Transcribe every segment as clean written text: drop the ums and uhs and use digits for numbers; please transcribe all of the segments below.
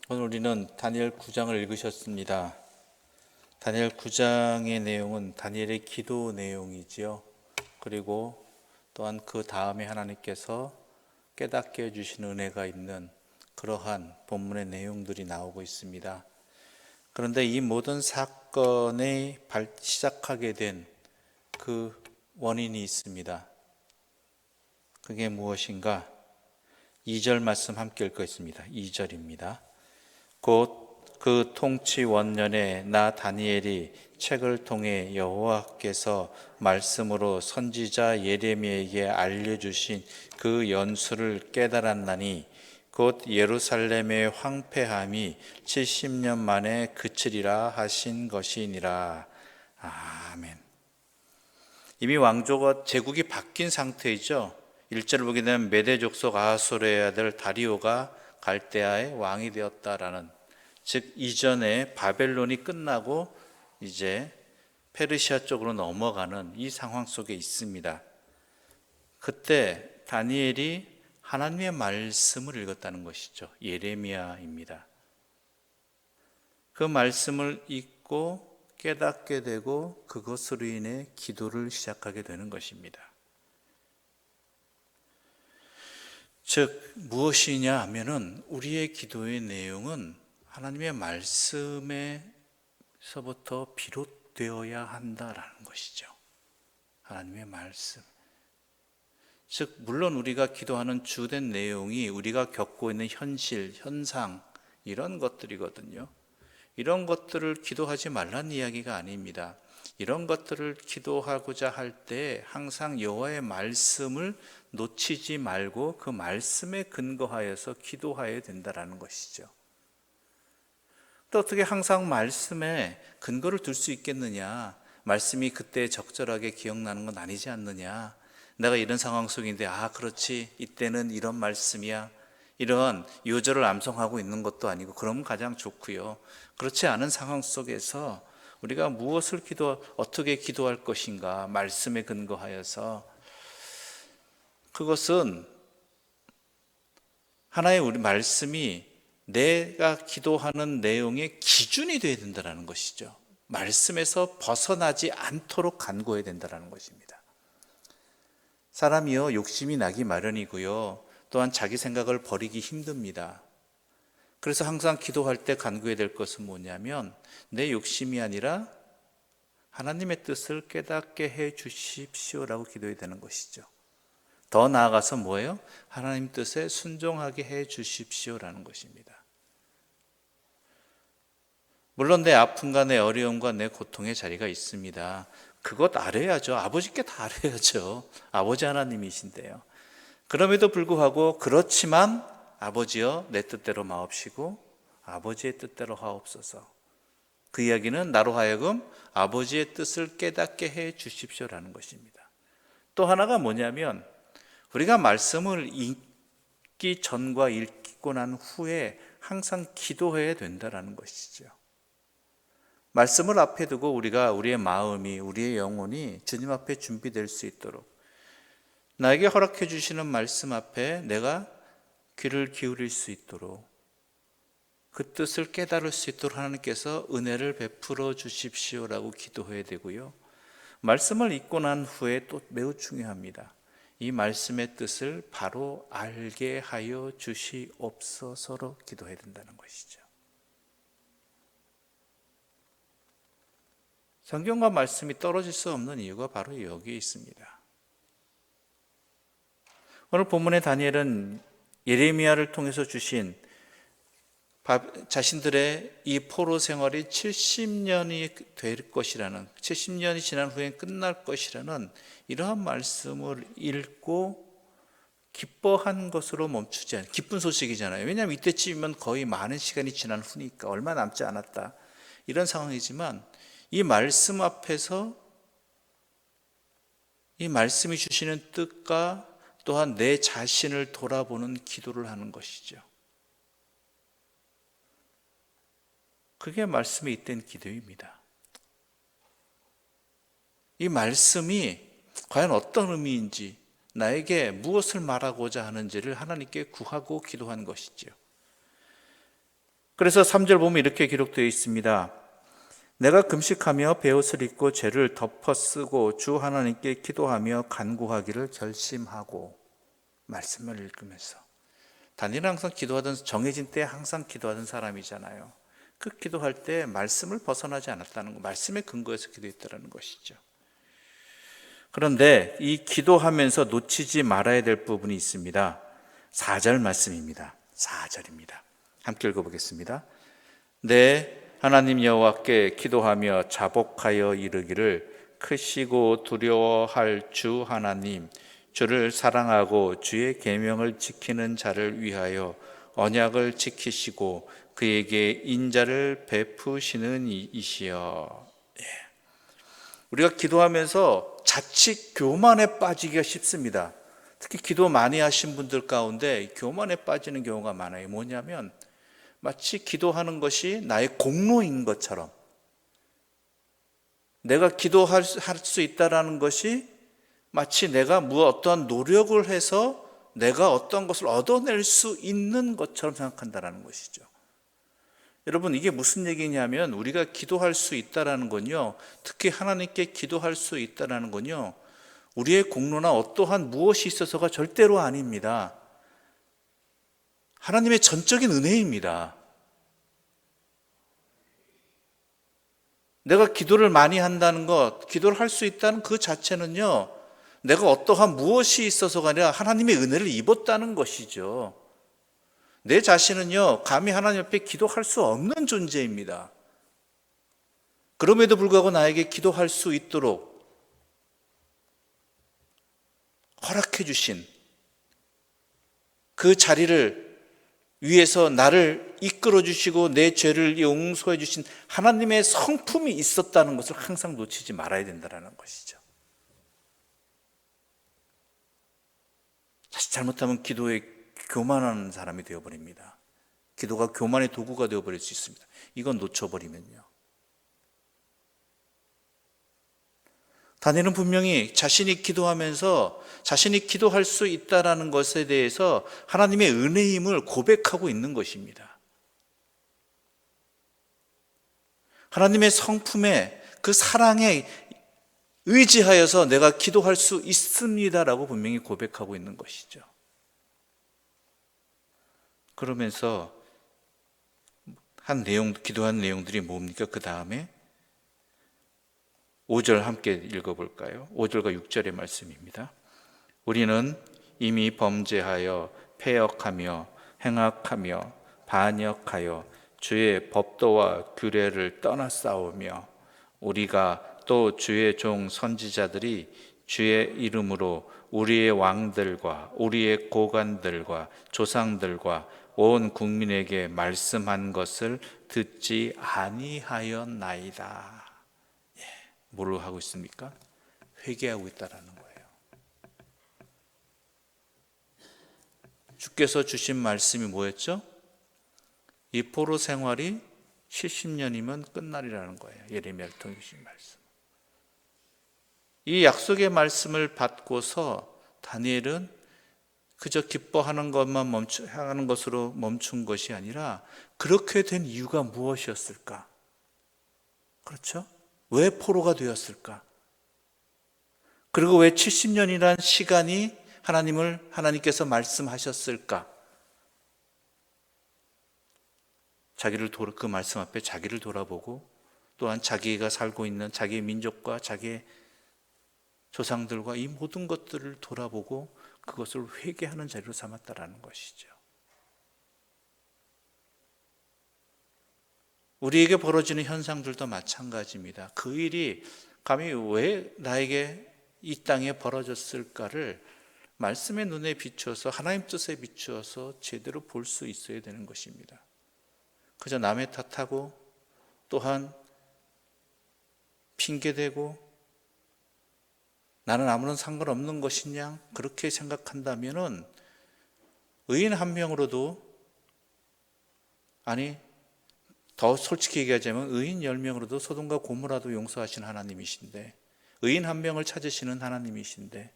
오늘 우리는 다니엘 9장을 읽으셨습니다. 다니엘 9장의 내용은 다니엘의 기도 내용이지요. 그리고 또한 그 다음에 하나님께서 깨닫게 해주신 은혜가 있는 그러한 본문의 내용들이 나오고 있습니다. 그런데 이 모든 사건이 시작하게 된 그 원인이 있습니다. 그게 무엇인가? 2절 말씀 함께 읽겠습니다. 2절입니다. 곧 그 통치 원년에 나 다니엘이 책을 통해 여호와께서 말씀으로 선지자 예레미야에게 알려주신 그 연수를 깨달았나니 곧 예루살렘의 황폐함이 70년 만에 그치리라 하신 것이니라. 아멘. 이미 왕조가 제국이 바뀐 상태이죠. 1절을 보게 되면 메대 족속 아하수르의 아들 다리오가 갈대아의 왕이 되었다라는, 즉 이전에 바벨론이 끝나고 이제 페르시아 쪽으로 넘어가는 이 상황 속에 있습니다. 그때 다니엘이 하나님의 말씀을 읽었다는 것이죠. 예레미야입니다. 그 말씀을 읽고 깨닫게 되고 그것으로 인해 기도를 시작하게 되는 것입니다. 즉 무엇이냐 하면은 우리의 기도의 내용은 하나님의 말씀에서부터 비롯되어야 한다라는 것이죠. 하나님의 말씀. 즉 물론 우리가 기도하는 주된 내용이 우리가 겪고 있는 현실, 현상 이런 것들이거든요. 이런 것들을 기도하지 말라는 이야기가 아닙니다. 이런 것들을 기도하고자 할 때 항상 여호와의 말씀을 놓치지 말고 그 말씀에 근거하여서 기도해야 된다는 것이죠. 또 어떻게 항상 말씀에 근거를 둘 수 있겠느냐? 말씀이 그때 적절하게 기억나는 건 아니지 않느냐? 내가 이런 상황 속인데 그렇지, 이때는 이런 말씀이야, 이런 요절을 암송하고 있는 것도 아니고 그러면 가장 좋고요. 그렇지 않은 상황 속에서 우리가 어떻게 기도할 것인가 말씀에 근거하여서, 그것은 하나의 우리 말씀이 내가 기도하는 내용의 기준이 되어야 된다는 것이죠. 말씀에서 벗어나지 않도록 간구해야 된다는 것입니다. 사람이요 욕심이 나기 마련이고요, 또한 자기 생각을 버리기 힘듭니다. 그래서 항상 기도할 때 간구해야 될 것은 뭐냐면 내 욕심이 아니라 하나님의 뜻을 깨닫게 해 주십시오라고 기도해야 되는 것이죠. 더 나아가서 뭐예요? 하나님 뜻에 순종하게 해 주십시오라는 것입니다. 물론 내 아픔과 내 어려움과 내 고통의 자리가 있습니다. 그것 알아야죠. 아버지께 다 알아야죠. 아버지 하나님이신데요. 그럼에도 불구하고 그렇지만 아버지여 내 뜻대로 마옵시고 아버지의 뜻대로 하옵소서. 그 이야기는 나로 하여금 아버지의 뜻을 깨닫게 해 주십시오라는 것입니다. 또 하나가 뭐냐면 우리가 말씀을 읽기 전과 읽고 난 후에 항상 기도해야 된다는 것이죠. 말씀을 앞에 두고 우리의 마음이, 우리의 영혼이 주님 앞에 준비될 수 있도록, 나에게 허락해 주시는 말씀 앞에 내가 귀를 기울일 수 있도록, 그 뜻을 깨달을 수 있도록 하나님께서 은혜를 베풀어 주십시오라고 기도해야 되고요. 말씀을 읽고 난 후에 또 매우 중요합니다. 이 말씀의 뜻을 바로 알게 하여 주시옵소서로 기도해야 된다는 것이죠. 성경과 말씀이 떨어질 수 없는 이유가 바로 여기에 있습니다. 오늘 본문의 다니엘은 예레미야를 통해서 주신 자신들의 이 포로 생활이 70년이 될 것이라는, 70년이 지난 후에 끝날 것이라는 이러한 말씀을 읽고 기뻐한 것으로 멈추지 않아요. 기쁜 소식이잖아요. 왜냐하면 이때쯤이면 거의 많은 시간이 지난 후니까, 얼마 남지 않았다 이런 상황이지만, 이 말씀 앞에서 이 말씀이 주시는 뜻과 또한 내 자신을 돌아보는 기도를 하는 것이죠. 그게 말씀에 잇된 기도입니다. 이 말씀이 과연 어떤 의미인지, 나에게 무엇을 말하고자 하는지를 하나님께 구하고 기도한 것이지요. 그래서 3절 보면 이렇게 기록되어 있습니다. 내가 금식하며 베옷을 입고 죄를 덮어 쓰고 주 하나님께 기도하며 간구하기를 결심하고. 말씀을 읽으면서. 다니엘은 항상 기도하던, 정해진 때에 항상 기도하던 사람이잖아요. 그 기도할 때 말씀을 벗어나지 않았다는 것, 말씀의 근거에서 기도했다는 것이죠. 그런데 이 기도하면서 놓치지 말아야 될 부분이 있습니다. 4절 말씀입니다. 4절입니다. 함께 읽어보겠습니다. 네, 하나님 여호와께 기도하며 자복하여 이르기를 크시고 두려워할 주 하나님, 주를 사랑하고 주의 계명을 지키는 자를 위하여 언약을 지키시고 그에게 인자를 베푸시는 이시여. 우리가 기도하면서 자칫 교만에 빠지기가 쉽습니다. 특히 기도 많이 하신 분들 가운데 교만에 빠지는 경우가 많아요. 뭐냐면 마치 기도하는 것이 나의 공로인 것처럼, 내가 기도할 수 있다는 것이 마치 내가 어떠한 노력을 해서 내가 어떤 것을 얻어낼 수 있는 것처럼 생각한다는 것이죠. 여러분, 이게 무슨 얘기냐면 우리가 기도할 수 있다는 건요, 특히 하나님께 기도할 수 있다는 건요, 우리의 공로나 어떠한 무엇이 있어서가 절대로 아닙니다. 하나님의 전적인 은혜입니다. 내가 기도를 많이 한다는 것, 기도를 할 수 있다는 그 자체는요, 내가 어떠한 무엇이 있어서가 아니라 하나님의 은혜를 입었다는 것이죠. 내 자신은요, 감히 하나님 앞에 기도할 수 없는 존재입니다. 그럼에도 불구하고 나에게 기도할 수 있도록 허락해 주신 그 자리를 위해서 나를 이끌어 주시고 내 죄를 용서해 주신 하나님의 성품이 있었다는 것을 항상 놓치지 말아야 된다는 것이죠. 사실 잘못하면 기도에 교만한 사람이 되어버립니다. 기도가 교만의 도구가 되어버릴 수 있습니다. 이건 놓쳐버리면요. 다니엘은 분명히 자신이 기도하면서 자신이 기도할 수 있다는 것에 대해서 하나님의 은혜임을 고백하고 있는 것입니다. 하나님의 성품에, 그 사랑에 의지하여서 내가 기도할 수 있습니다라고 분명히 고백하고 있는 것이죠. 그러면서 기도한 내용들이 뭡니까? 그 다음에 5절 함께 읽어볼까요? 5절과 6절의 말씀입니다. 우리는 이미 범죄하여 패역하며 행악하며 반역하여 주의 법도와 규례를 떠나싸우며 우리가 또 주의 종 선지자들이 주의 이름으로 우리의 왕들과 우리의 고관들과 조상들과 온 국민에게 말씀한 것을 듣지 아니하였나이다. 뭐를 하고 있습니까? 회개하고 있다라는 거예요. 주께서 주신 말씀이 뭐였죠? 이 포로 생활이 70년이면 끝날이라는 거예요. 예레미야를 통해 주신 말씀. 이 약속의 말씀을 받고서 다니엘은 그저 기뻐하는 것만 하는 것으로 멈춘 것이 아니라 그렇게 된 이유가 무엇이었을까? 그렇죠? 왜 포로가 되었을까? 그리고 왜 70년이라는 시간이 하나님께서 말씀하셨을까? 그 말씀 앞에 자기를 돌아보고 또한 자기가 살고 있는 자기의 민족과 자기의 조상들과 이 모든 것들을 돌아보고 그것을 회개하는 자리로 삼았다라는 것이죠. 우리에게 벌어지는 현상들도 마찬가지입니다. 그 일이 감히 왜 나에게 이 땅에 벌어졌을까를 말씀의 눈에 비추어서 하나님 뜻에 비추어서 제대로 볼 수 있어야 되는 것입니다. 그저 남의 탓하고 또한 핑계대고 나는 아무런 상관없는 것이냐 그렇게 생각한다면은 의인 한 명으로도, 아니 더 솔직히 얘기하자면 의인 10명으로도 소돔과 고모라도 용서하시는 하나님이신데, 의인 한 명을 찾으시는 하나님이신데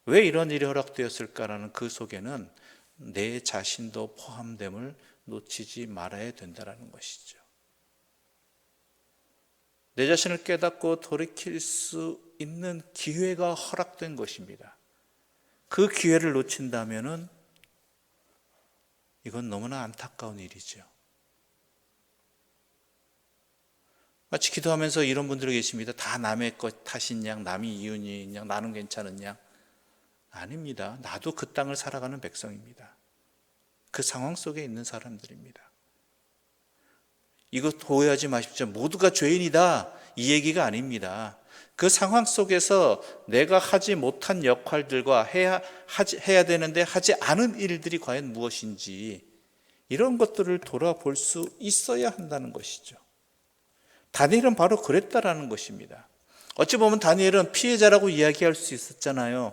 왜 이런 일이 허락되었을까라는 그 속에는 내 자신도 포함됨을 놓치지 말아야 된다는 것이죠. 내 자신을 깨닫고 돌이킬 수 있는 기회가 허락된 것입니다. 그 기회를 놓친다면은 이건 너무나 안타까운 일이죠. 마치 기도하면서 이런 분들이 계십니다. 다 남의 것 탓인 양, 남이 이윤인 양, 나는 괜찮은 양. 아닙니다. 나도 그 땅을 살아가는 백성입니다. 그 상황 속에 있는 사람들입니다. 이것 오해하지 마십시오. 모두가 죄인이다, 이 얘기가 아닙니다. 그 상황 속에서 내가 하지 못한 역할들과 해야 되는데 하지 않은 일들이 과연 무엇인지 이런 것들을 돌아볼 수 있어야 한다는 것이죠. 다니엘은 바로 그랬다라는 것입니다. 어찌 보면 다니엘은 피해자라고 이야기할 수 있었잖아요.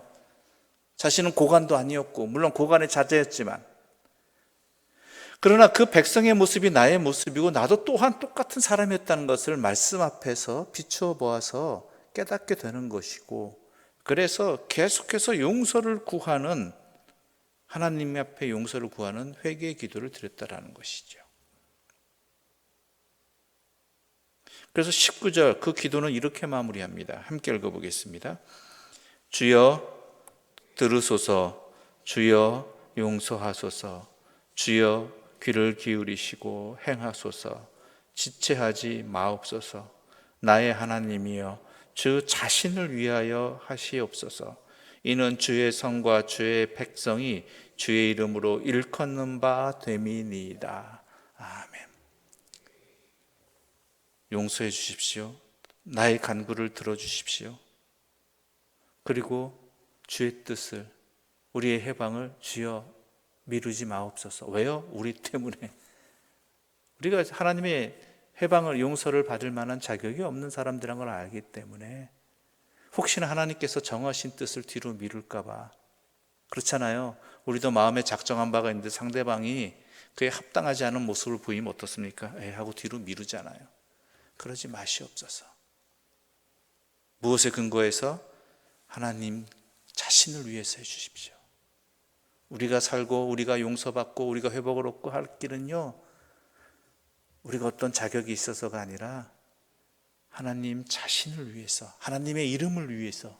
자신은 고관도 아니었고 물론 고관의 자제였지만, 그러나 그 백성의 모습이 나의 모습이고 나도 또한 똑같은 사람이었다는 것을 말씀 앞에서 비추어 보아서 깨닫게 되는 것이고, 그래서 계속해서 용서를 구하는, 하나님 앞에 용서를 구하는 회개의 기도를 드렸다라는 것이죠. 그래서 19절 그 기도는 이렇게 마무리합니다. 함께 읽어보겠습니다. 주여 들으소서, 주여 용서하소서, 주여 귀를 기울이시고 행하소서, 지체하지 마옵소서. 나의 하나님이여 주 자신을 위하여 하시옵소서. 이는 주의 성과 주의 백성이 주의 이름으로 일컫는 바 됨이니이다. 아멘. 용서해 주십시오. 나의 간구를 들어주십시오. 그리고 주의 뜻을, 우리의 해방을 주여 미루지 마옵소서. 왜요? 우리 때문에. 우리가 하나님의 해방을, 용서를 받을 만한 자격이 없는 사람들인 걸 알기 때문에 혹시나 하나님께서 정하신 뜻을 뒤로 미룰까 봐. 그렇잖아요. 우리도 마음에 작정한 바가 있는데 상대방이 그에 합당하지 않은 모습을 보이면 어떻습니까? 하고 뒤로 미루잖아요. 그러지 마시옵소서. 무엇에 근거해서? 하나님 자신을 위해서 해주십시오. 우리가 살고 우리가 용서받고 우리가 회복을 얻고 할 길은요, 우리가 어떤 자격이 있어서가 아니라 하나님 자신을 위해서, 하나님의 이름을 위해서,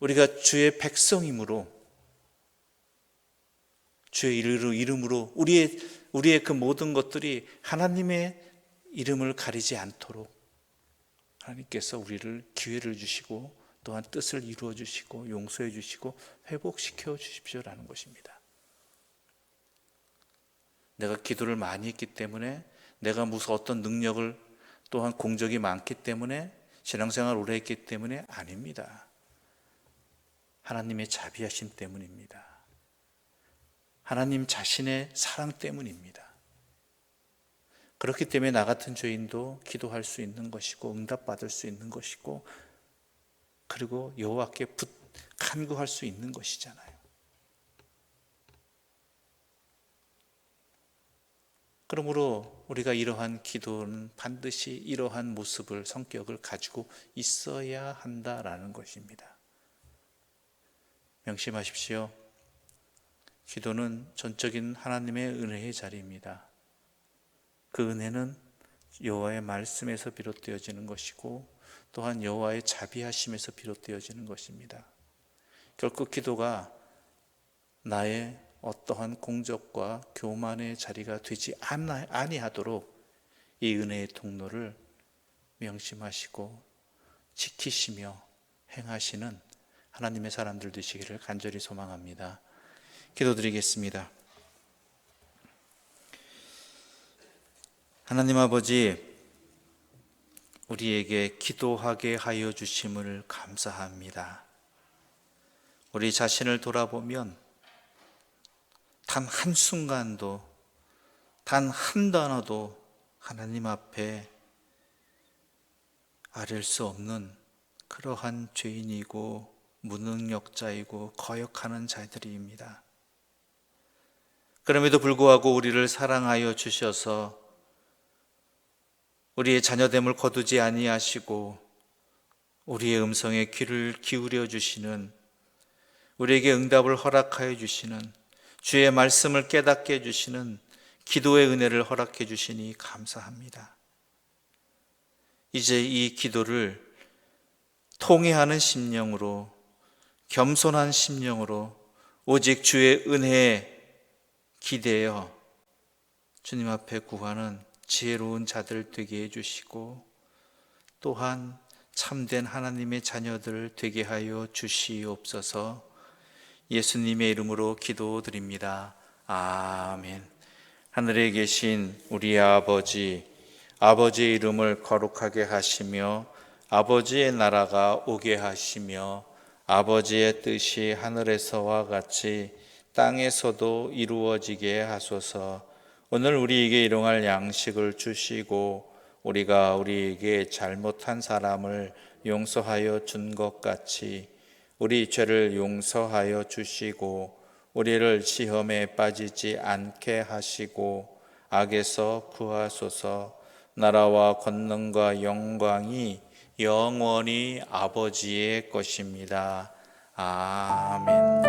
우리가 주의 백성이므로, 주의 이름으로 우리의 그 모든 것들이 하나님의 이름을 가리지 않도록 하나님께서 우리를 기회를 주시고 또한 뜻을 이루어 주시고 용서해 주시고 회복시켜 주십시오라는 것입니다. 내가 기도를 많이 했기 때문에, 내가 무슨 어떤 능력을 또한 공적이 많기 때문에, 신앙생활을 오래 했기 때문에 아닙니다. 하나님의 자비하심 때문입니다. 하나님 자신의 사랑 때문입니다. 그렇기 때문에 나 같은 죄인도 기도할 수 있는 것이고 응답받을 수 있는 것이고, 그리고 여호와께 간구할 수 있는 것이잖아요. 그러므로 우리가 이러한 기도는 반드시 이러한 모습을, 성격을 가지고 있어야 한다라는 것입니다. 명심하십시오. 기도는 전적인 하나님의 은혜의 자리입니다. 그 은혜는 여호와의 말씀에서 비롯되어지는 것이고 또한 여호와의 자비하심에서 비롯되어지는 것입니다. 결국 기도가 나의 어떠한 공적과 교만의 자리가 되지 아니하도록 이 은혜의 통로를 명심하시고 지키시며 행하시는 하나님의 사람들 되시기를 간절히 소망합니다. 기도드리겠습니다. 하나님 아버지, 우리에게 기도하게 하여 주심을 감사합니다. 우리 자신을 돌아보면 단 한순간도, 단 한 단어도 하나님 앞에 아릴 수 없는 그러한 죄인이고 무능력자이고 거역하는 자들입니다. 그럼에도 불구하고 우리를 사랑하여 주셔서 우리의 자녀됨을 거두지 아니하시고 우리의 음성에 귀를 기울여 주시는, 우리에게 응답을 허락하여 주시는 주의 말씀을 깨닫게 해주시는 기도의 은혜를 허락해 주시니 감사합니다. 이제 이 기도를 통회하는 심령으로, 겸손한 심령으로 오직 주의 은혜에 기대어 주님 앞에 구하는 지혜로운 자들 되게 해주시고 또한 참된 하나님의 자녀들 되게 하여 주시옵소서. 예수님의 이름으로 기도드립니다. 아멘. 하늘에 계신 우리 아버지의 이름을 거룩하게 하시며 아버지의 나라가 오게 하시며 아버지의 뜻이 하늘에서와 같이 땅에서도 이루어지게 하소서. 오늘 우리에게 일용할 양식을 주시고 우리가 우리에게 잘못한 사람을 용서하여 준 것 같이 우리 죄를 용서하여 주시고 우리를 시험에 빠지지 않게 하시고 악에서 구하소서. 나라와 권능과 영광이 영원히 아버지의 것입니다. 아멘.